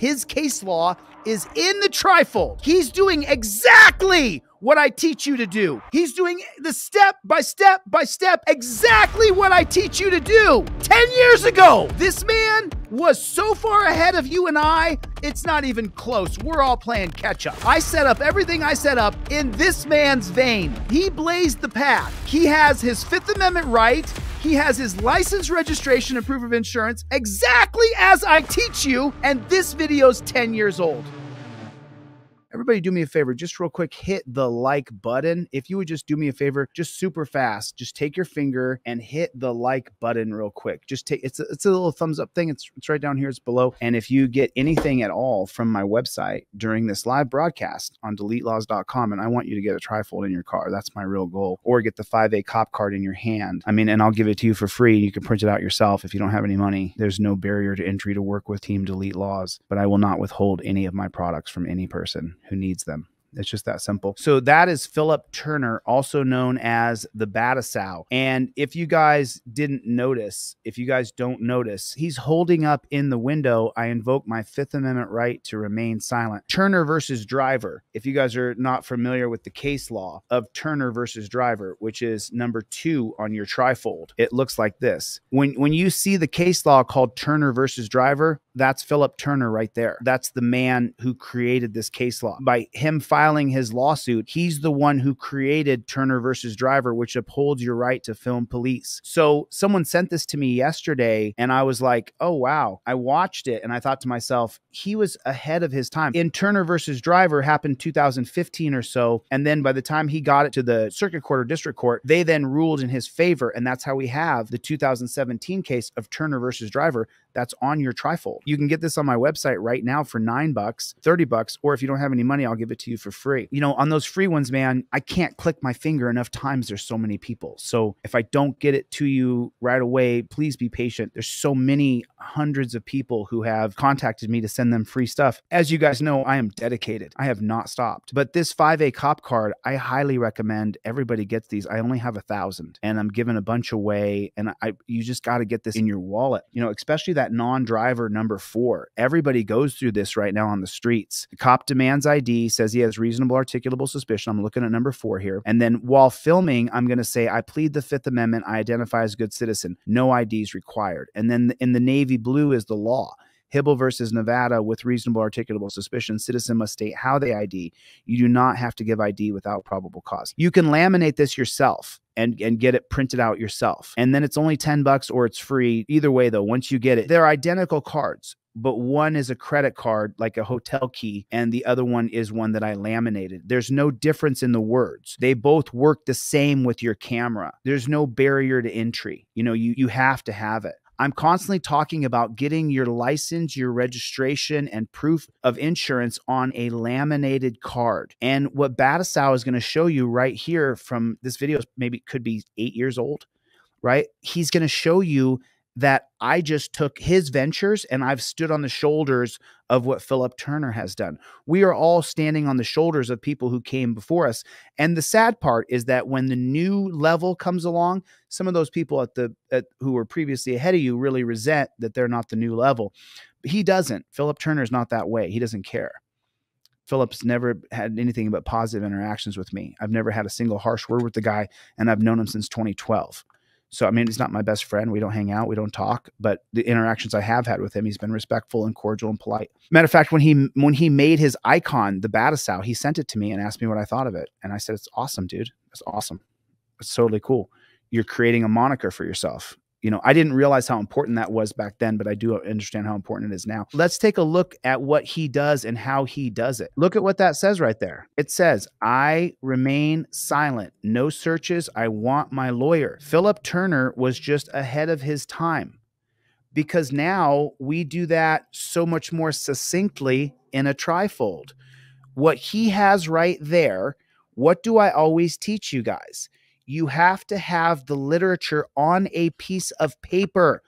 his case law is in the Trifold. He's doing exactly what I teach you to do. He's doing the step by step by step, exactly what I teach you to do 10 years ago. This man was so far ahead of you and I, it's not even close. We're all playing catch up. I set up everything I set up in this man's vein. He blazed the path. He has his Fifth Amendment right. He has his license, registration, and proof of insurance exactly as I teach you, and this video's 10 years old. Everybody do me a favor, just real quick, hit the like button. If you would just do me a favor, just super fast, just take your finger and hit the like button real quick. Just take, it's a little thumbs up thing. It's right down here, it's below. And if you get anything at all from my website during this live broadcast on DeleteLawz.com, and I want you to get a Trifold in your car, that's my real goal, or get the 5A cop card in your hand. I mean, and I'll give it to you for free. You can print it out yourself if you don't have any money. There's no barrier to entry to work with Team Delete Lawz, but I will not withhold any of my products from any person who needs them. It's just that simple. So that is Philip Turner, also known as the Badasow. And if you guys didn't notice, if you guys don't notice, he's holding up in the window, "I invoke my Fifth Amendment right to remain silent." Turner versus Driver. If you guys are not familiar with the case law of Turner versus Driver, which is number 2 on your Trifold, it looks like this. When you see the case law called Turner versus Driver, that's Philip Turner right there. That's the man who created this case law. By him filing his lawsuit, he's the one who created Turner versus Driver, which upholds your right to film police. So someone sent this to me yesterday, and I was like, oh, wow. I watched it, and I thought to myself, he was ahead of his time. In Turner versus Driver happened 2015 or so, and then by the time he got it to the circuit court or district court, they then ruled in his favor, and that's how we have the 2017 case of Turner versus Driver that's on your Trifold. You can get this on my website right now for $9, $30, or if you don't have any money, I'll give it to you for free. You know, on those free ones, man, I can't click my finger enough times. There's so many people. So if I don't get it to you right away, please be patient. There's so many hundreds of people who have contacted me to send them free stuff. As you guys know, I am dedicated. I have not stopped. But this 5A cop card, I highly recommend everybody gets these. I only have 1,000 and I'm giving a bunch away, and you just got to get this in your wallet. You know, especially that non-driver number 4. Everybody goes through this right now on the streets. The cop demands ID, says he has reasonable articulable suspicion. I'm looking at number 4 here. And then while filming, I'm going to say, I plead the Fifth Amendment. I identify as a good citizen. No IDs required. And then in the navy blue is the law. Hibble versus Nevada, with reasonable articulable suspicion, citizen must state how they ID. You do not have to give ID without probable cause. You can laminate this yourself and get it printed out yourself. And then it's only $10 or it's free. Either way though, once you get it, they're identical cards, but one is a credit card, like a hotel key, and the other one is one that I laminated. There's no difference in the words. They both work the same with your camera. There's no barrier to entry. You know, you have to have it. I'm constantly talking about getting your license, your registration, and proof of insurance on a laminated card. And what Badasow is going to show you right here from this video, maybe could be 8 years old, right? He's going to show you that I just took his ventures and I've stood on the shoulders of what Philip Turner has done. We are all standing on the shoulders of people who came before us. And the sad part is that when the new level comes along, some of those people who were previously ahead of you really resent that they're not the new level. But he doesn't. Philip Turner's not that way. He doesn't care. Philip's never had anything but positive interactions with me. I've never had a single harsh word with the guy, and I've known him since 2012. So, I mean, he's not my best friend. We don't hang out. We don't talk. But the interactions I have had with him, he's been respectful and cordial and polite. Matter of fact, when he made his icon, the Badasow, he sent it to me and asked me what I thought of it. And I said, it's awesome, dude. It's awesome. It's totally cool. You're creating a moniker for yourself. You know, I didn't realize how important that was back then, but I do understand how important it is now. Let's take a look at what he does and how he does it. Look at what that says right there. It says, I remain silent. No searches. I want my lawyer. Philip Turner was just ahead of his time, because now we do that so much more succinctly in a Trifold. What he has right there, what do I always teach you guys? You have to have the literature on a piece of paper.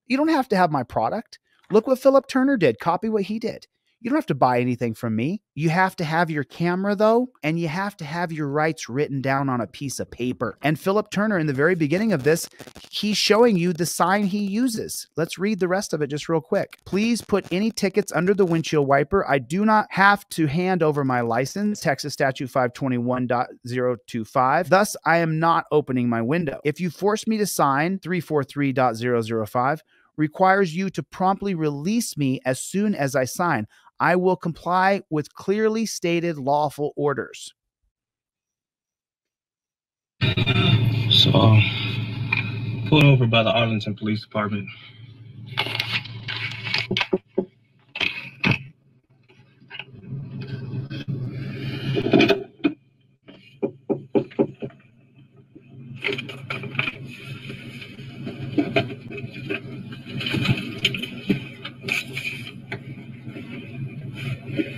You don't have to have my product. Look what Philip Turner did. Copy what he did. You don't have to buy anything from me. You have to have your camera, though, and you have to have your rights written down on a piece of paper. And Philip Turner, in the very beginning of this, he's showing you the sign he uses. Let's read the rest of it just real quick. Please put any tickets under the windshield wiper. I do not have to hand over my license, Texas Statute 521.025. Thus, I am not opening my window. If you force me to sign 343.005, requires you to promptly release me as soon as I sign. I will comply with clearly stated lawful orders. So, pulled over by the Arlington Police Department.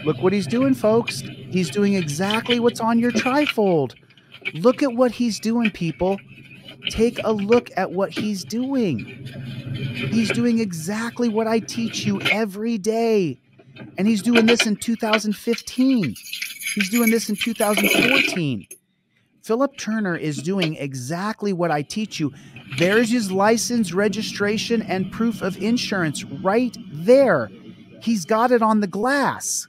Look what he's doing, folks. He's doing exactly what's on your trifold. Look at what he's doing, people. Take a look at what he's doing. He's doing exactly what I teach you every day. And he's doing this in 2015. He's doing this in 2014. Philip Turner is doing exactly what I teach you. There's his license, registration, and proof of insurance right there. He's got it on the glass.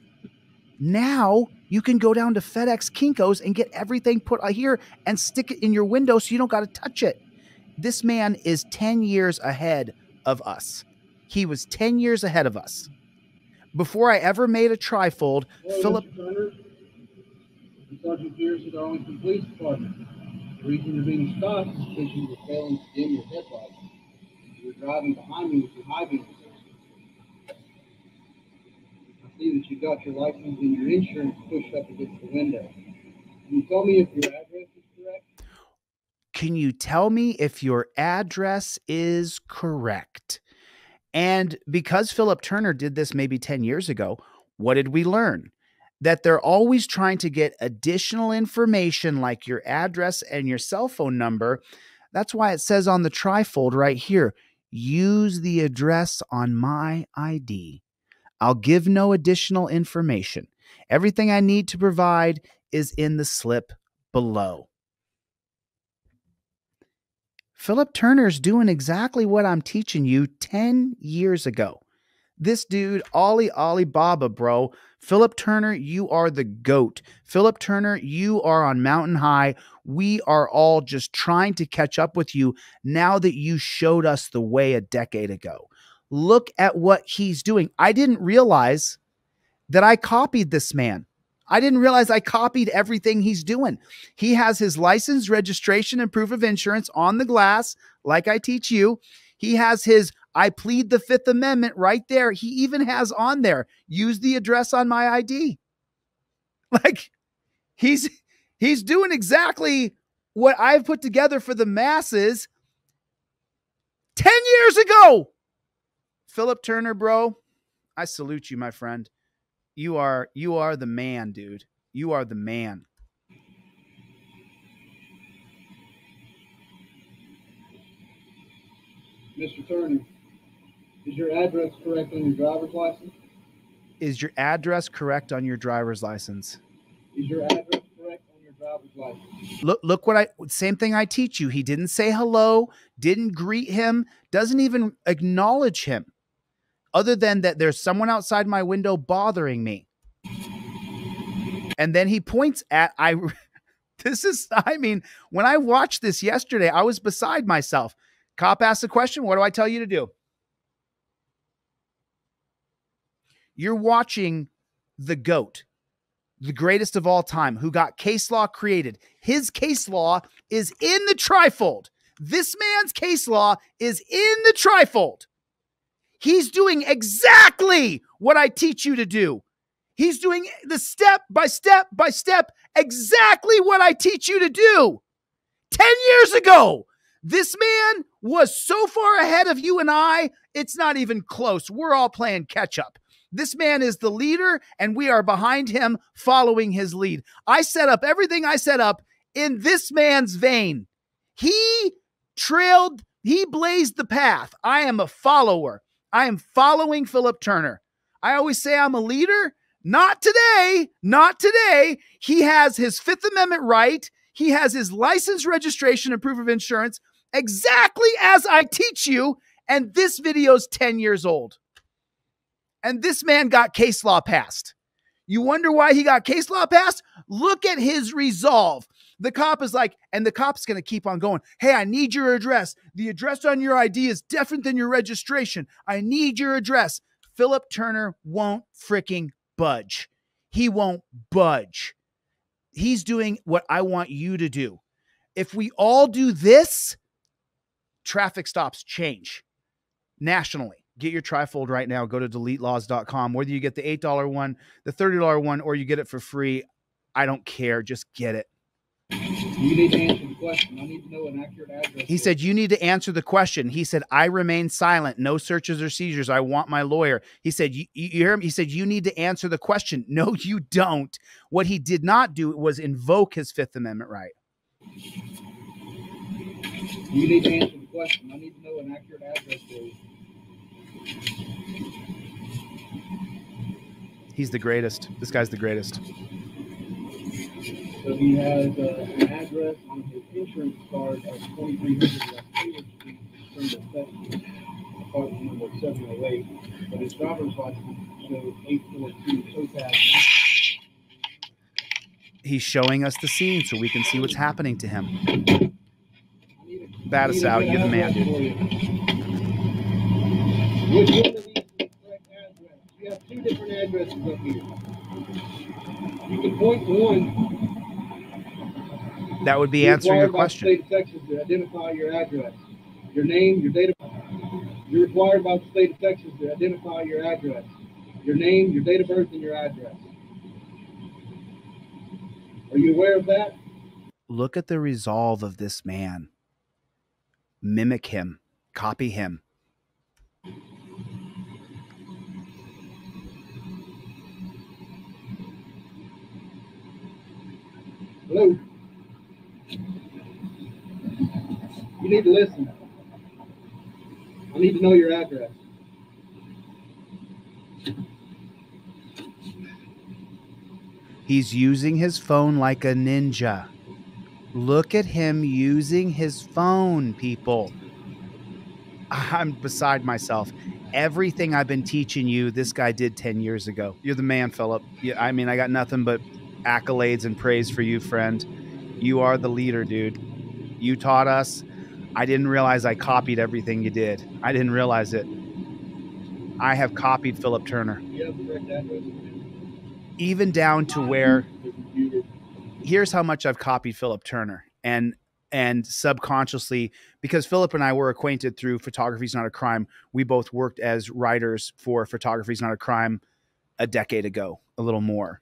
Now you can go down to FedEx Kinko's and get everything put here and stick it in your window so you don't got to touch it. This man is 10 years ahead of us. He was 10 years ahead of us. Before I ever made a trifold, Philip Turner, Sergeant Pierce at the Arlington Police Department. The reason you're being stopped is because you were failing to dim your headlights. You were driving behind me with your high beams on. I see that you got your license and your insurance pushed up against the window. Can you tell me if your address is correct? Can you tell me if your address is correct? And because Philip Turner did this maybe 10 years ago, what did we learn? That they're always trying to get additional information like your address and your cell phone number. That's why it says on the trifold right here, use the address on my ID. I'll give no additional information. Everything I need to provide is in the slip below. Philip Turner's doing exactly what I'm teaching you 10 years ago. This dude, Alibaba, bro. Philip Turner, you are the GOAT. Philip Turner, you are on mountain high. We are all just trying to catch up with you now that you showed us the way a decade ago. Look at what he's doing. I didn't realize that I copied this man. I didn't realize I copied everything he's doing. He has his license, registration, and proof of insurance on the glass, like I teach you. He has his I plead the Fifth Amendment right there. He even has on there, use the address on my ID. Like, he's doing exactly what I've put together for the masses 10 years ago. Philip Turner, bro, I salute you, my friend. You are the man, dude. You are the man. Mr. Turner, is your address correct on your driver's license? Is your address correct on your driver's license? Is your address correct on your driver's license? Look what same thing I teach you. He didn't say hello, didn't greet him, doesn't even acknowledge him. Other than that there's someone outside my window bothering me. And then he points at, when I watched this yesterday, I was beside myself. Cop asks the question, what do I tell you to do? You're watching the GOAT, the greatest of all time, who got case law created. His case law is in the trifold. This man's case law is in the trifold. He's doing exactly what I teach you to do. He's doing the step by step by step, exactly what I teach you to do. 10 years ago, this man was so far ahead of you and I, it's not even close. We're all playing catch up. This man is the leader, and we are behind him following his lead. I set up everything I set up in this man's vein. He blazed the path. I am a follower. I am following Philip Turner. I always say I'm a leader. Not today. Not today. He has his Fifth Amendment right. He has his license, registration, and proof of insurance exactly as I teach you. And this video's 10 years old. And this man got case law passed. You wonder why he got case law passed? Look at his resolve. The cop is like, and the cop's going to keep on going. Hey, I need your address. The address on your ID is different than your registration. I need your address. Philip Turner won't freaking budge. He won't budge. He's doing what I want you to do. If we all do this, traffic stops change nationally. Get your Trifold right now. Go to DeleteLawz.com. Whether you get the $8 one, the $30 one, or you get it for free, I don't care. Just get it. You need to answer the question. I need to know an accurate address. He said, you need to answer the question. He said, I remain silent. No searches or seizures. I want my lawyer. He said, you hear him? He said, you need to answer the question. No, you don't. What he did not do was invoke his Fifth Amendment right. You need to answer the question. I need to know an accurate address for you. He's the greatest. This guy's the greatest. So he has an address on his insurance card of 2300 West Taylor Street, apartment number 708. But his driver's license shows 842 Topaz. He's showing us the scene so we can see what's happening to him. Bat us out. You're the man, dude. Which one of these is the correct address? We have two different addresses up here. You can point to one. That would be answering your question. You're required by the state of Texas to identify your address. Your name, your date of birth. You're required by the state of Texas to identify your address. Your name, your date of birth, and your address. Are you aware of that? Look at the resolve of this man. Mimic him. Copy him. Hello? You need to listen. I need to know your address. He's using his phone like a ninja. Look at him using his phone, people. I'm beside myself. Everything I've been teaching you, this guy did 10 years ago. You're the man, Philip. I mean, I got nothing but accolades and praise for you, friend. You are the leader, dude. You taught us. I didn't realize I copied everything you did. I didn't realize it. I have copied Philip Turner. You have the correct address. Even down to where, here's how much I've copied Philip Turner. And subconsciously, because Philip and I were acquainted through Photography's Not a Crime, we both worked as writers for Photography's Not a Crime a decade ago, a little more.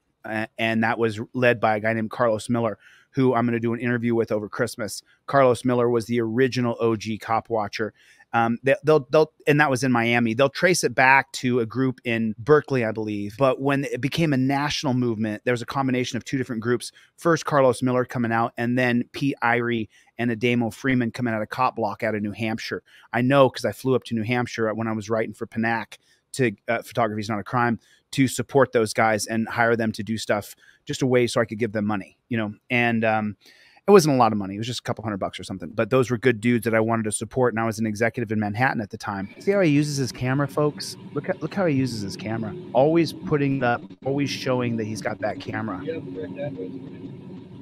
And that was led by a guy named Carlos Miller, who I'm going to do an interview with over Christmas. Carlos Miller was the original OG cop watcher. And that was in Miami. They'll trace it back to a group in Berkeley, I believe. But when it became a national movement, there was a combination of two different groups. First, Carlos Miller coming out, and then Pete Irie and Adamo Freeman coming out of Cop Block out of New Hampshire. I know because I flew up to New Hampshire when I was writing for Panac to Photography's Not a Crime to support those guys and hire them to do stuff just a way so I could give them money, you know. And it wasn't a lot of money. It was just a couple $100 or something. But those were good dudes that I wanted to support. And I was an executive in Manhattan at the time. See how he uses his camera, folks? Look how he uses his camera. Always putting it up, always showing that he's got that camera. You have the correct address.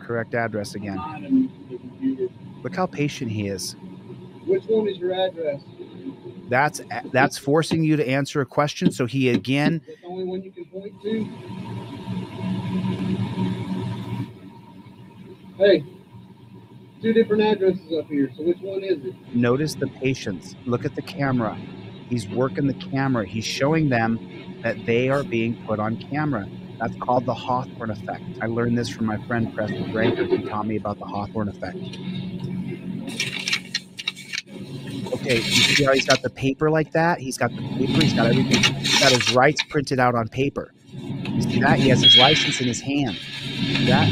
Correct address again. Look how patient he is. Which one is your address? That's forcing you to answer a question. So he again. That's the only one you can point to. Hey, two different addresses up here. So which one is it? Notice the patience. Look at the camera. He's working the camera. He's showing them that they are being put on camera. That's called the Hawthorne effect. I learned this from my friend Preston Branker, who taught me about the Hawthorne effect. Okay, you see how he's got the paper like that? He's got the paper, he's got everything. He's got his rights printed out on paper. You see that? He has his license in his hand. See that?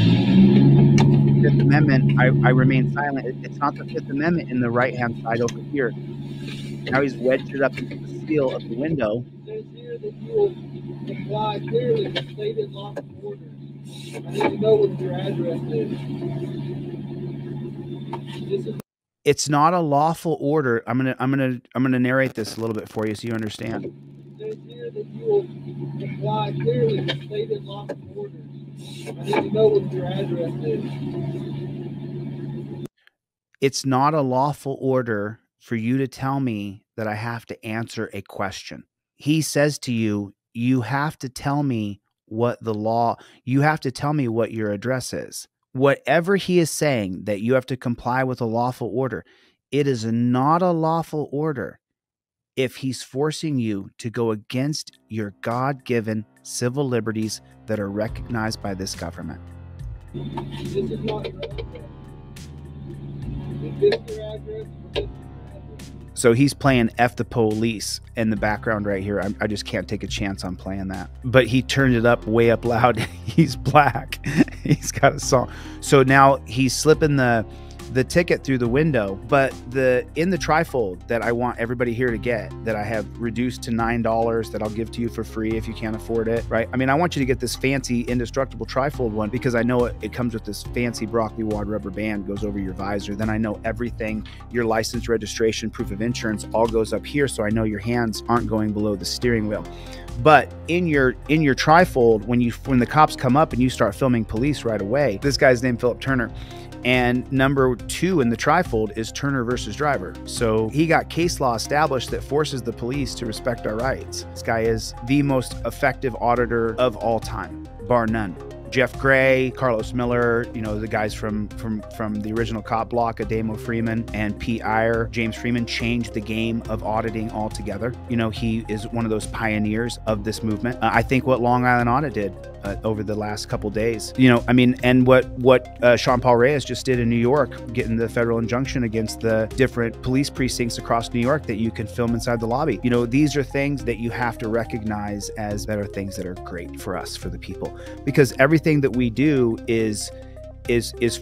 Fifth Amendment, I remain silent. It's not the Fifth Amendment in the right-hand side over here. Now he's wedged it up into the seal of the window. It says here that you will comply clearly with stated lawful orders. I need to know what your address is. This is It's not a lawful order. I'm gonna narrate this a little bit for you so you understand. It says here that you will comply clearly with stated lawful orders. I need to know what your address is. It's not a lawful order for you to tell me that I have to answer a question. He says to you, you have to tell me what the law, you have to tell me what your address is. Whatever he is saying that you have to comply with a lawful order, it is not a lawful order if he's forcing you to go against your God-given civil liberties that are recognized by this government. This is not your address. Is this your address? Or this your address? So he's playing F the Police in the background right here. I just can't take a chance on playing that. But he turned it up way up loud. He's black. He's got a song. So now he's slipping the ticket through the window, but in the trifold that I want everybody here to get, that I have reduced to $9 that I'll give to you for free if you can't afford it, right? I mean, I want you to get this fancy indestructible trifold one because I know it comes with this fancy broccoli wad rubber band, goes over your visor. Then I know everything, your license, registration, proof of insurance, all goes up here, so I know your hands aren't going below the steering wheel. But in your trifold, when the cops come up and you start filming police right away, this guy's named Philip Turner. And number 2 in the trifold is Turner versus Driver. So he got case law established that forces the police to respect our rights. This guy is the most effective auditor of all time, bar none. Jeff Gray, Carlos Miller, you know, the guys from the original cop block, Adamo Freeman and Pete Iyer. James Freeman changed the game of auditing altogether. You know, he is one of those pioneers of this movement. I think what Long Island Audit did over the last couple days, you know, I mean, and what Sean Paul Reyes just did in New York, getting the federal injunction against the different police precincts across New York that you can film inside the lobby. You know, these are things that you have to recognize as that are things that are great for us, for the people, because everything that we do is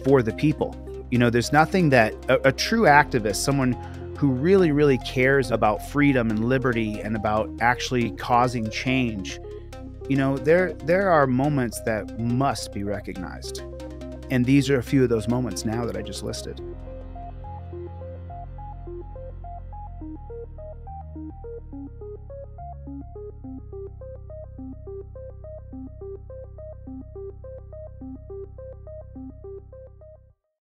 for the people. You know, there's nothing that a true activist, someone who really, really cares about freedom and liberty and about actually causing change, you know, there are moments that must be recognized. And these are a few of those moments now that I just listed.